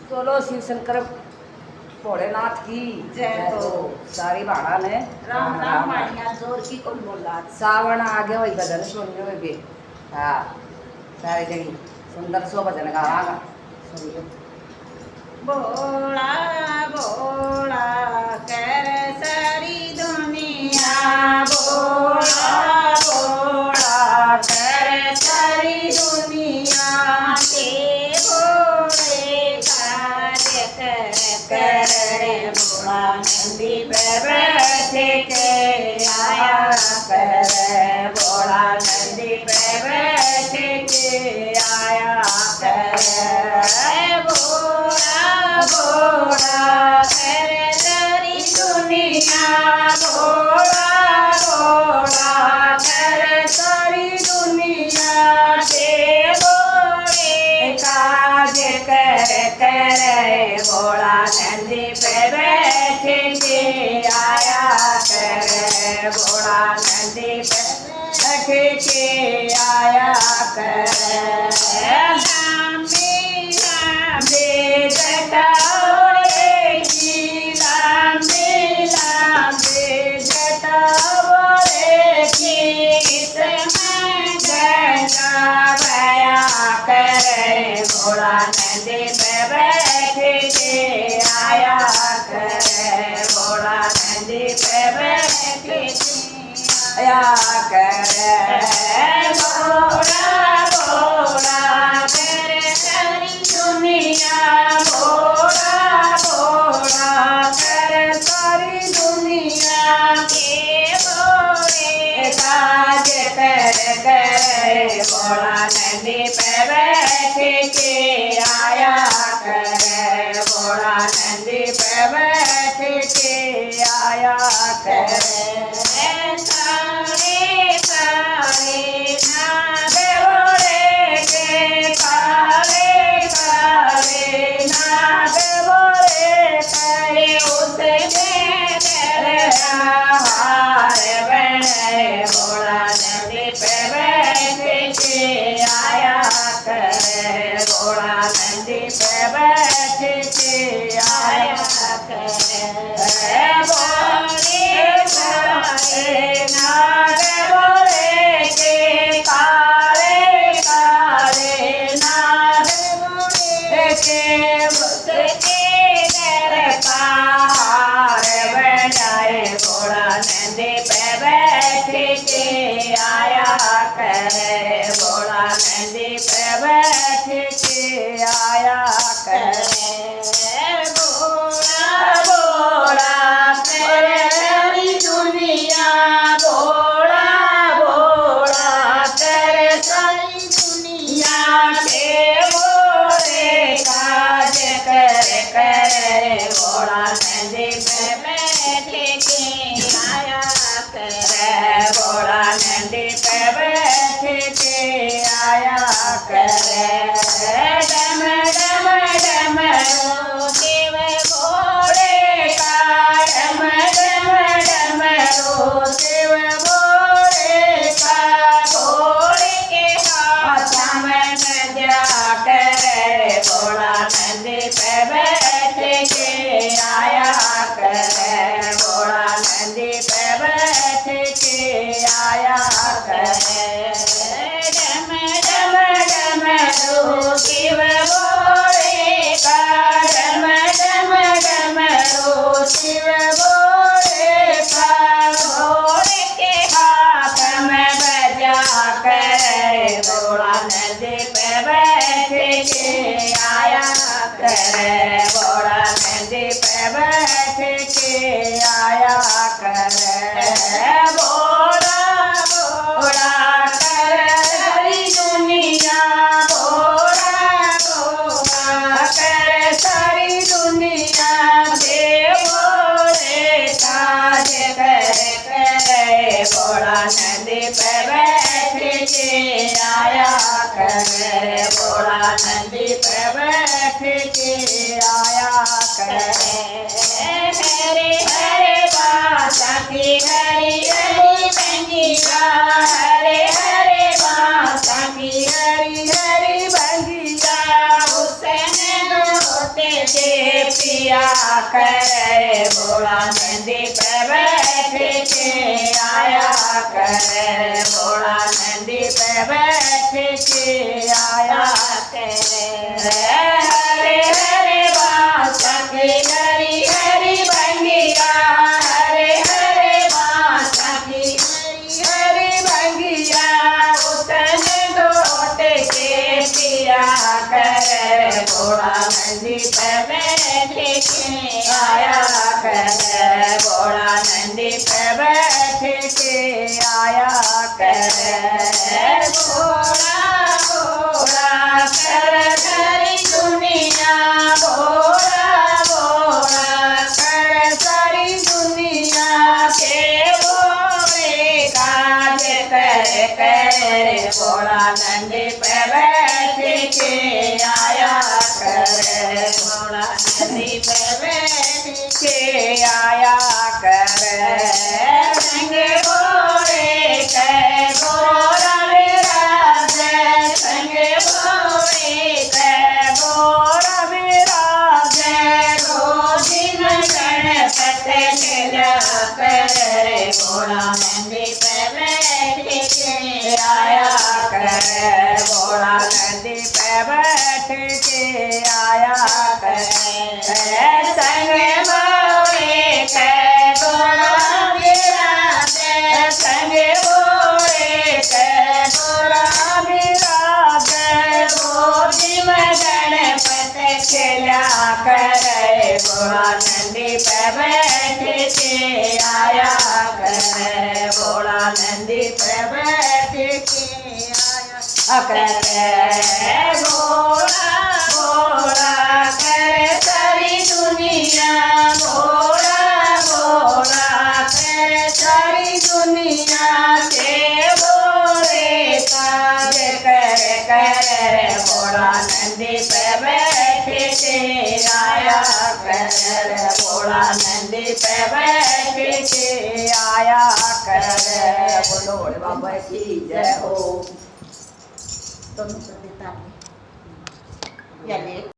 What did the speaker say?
चलो शिव शंकर भोलेनाथ की जय हो। सारी भाड़ा ने राम राम माड़िया जोर की कौन बोला। सावन आगे वही भजन सुनियो भी। हाँ सारी जगह सुंदर सो भजन गावागा सुनियो। भोला भोला कर सारी दुनिया, भोला भोला कर सारी दुनिया के भोले कार्य कर भोला नंदी पे बैठे के आया कर, भोला नंदी पे बैठे के आया कर, भोला भोला कर सारी दुनिया, भोला भोला कर सारी दुनिया के भोले काज कर भोला नंदी पे बैठे के आया कर, भोला नंदी पे बैठे के आया कर, भोला नंदी पे बैठे के आया कर, भोला नंदी पे बैठे के आया कर, भोला भोला कर सारी दुनिया, भोला भोला कर सारी दुनिया के भोले काज कर भोला नंदी पे बैठे के आया कर, भोला नंदी पे बैठे के आया कर, सारे सारे नाग भोले के काले काले नाग भोले करे उसने हार बने, भोला नंदी पे बैठे के आया कर, भोला नंदी पे बैठे के आया कर, भोले सारे नाग भोले के काले काले नाग भोले के उसके घर का हार बनाए, भोला नंदी पे बैठे के आया कर, भोला नंदी पे बैठे के आया कर, भोला भोला कर सारी दुनिया, भोला भोला कर सारी दुनिया के भोले काज कर भोला नंदी पे बैठे के आया कर, भोला नंदी पे बैठे के आया कर, डम डम डमरू शिव भोले का, डम डम डमरू शिव भोले का, भोले के हाथ में बजा कर भोला नंदी पे बैठे के आया कर, भोला नंदी पे बैठे के आया कर, डम डम डमरू शिव भोले का, डम डम डमरू शिव भोले का, भोले के हाथ में बजा कर भोला नंदी पे बैठे के आया कर, भोला नंदी पे बैठे के आया कर, भोला भोला कर सारी दुनिया, भोला भोला कर सारी दुनिया के भोले काज कर भोला नंदी पे बैठे के आया कर, भोला नंदी पे बैठे के आया कर, हरे हरे बासा की हरी हरी बंगिया, हरे हरे बासा की हरी हरी बंगिया, हुसैन होते के पिया करे भोला नंदी पे बैठ के आया करे भोला नंदी पे बैठ के आया करे हरे हरे बांसुरी हरी हरी बंगिया हरे हरे बांसुरी हरी हरी बंगिया उतने लौट के पिया करे भोला नंदी पे बैठ के आया करे भोला नंदी पे बैठ के आया करे भोला भोला कर सारी दुनिया भोला भोला कर सारी दुनिया के भोले काज कर भोला नंदी पे बैठ के आया करे भोला नंदी पे बैठ के आया करे संग भोले के गोरा विराज संग भोले के गोरा विराज दिन गणपत खेला करे भोला नंदी पे बैठ के आया करे भोला नंदी पे बैठ के आया करे संग भोले के गोरा विराज संग भोले के गोरा विराज दिन गणपत खेला करे भोला नंदी पे बैठ के आया करे भोला नंदी पे बैठ के आया करे भोला भोला करे सारी दुनिया भोला भोला करे सारी दुनिया के भोले काज करे भोला नंदी पे बैठ के आया करे भोला नंदी पे बैठ के आया करे बोलो भोले बाबा की जय हो। दोनों कर देता है या ले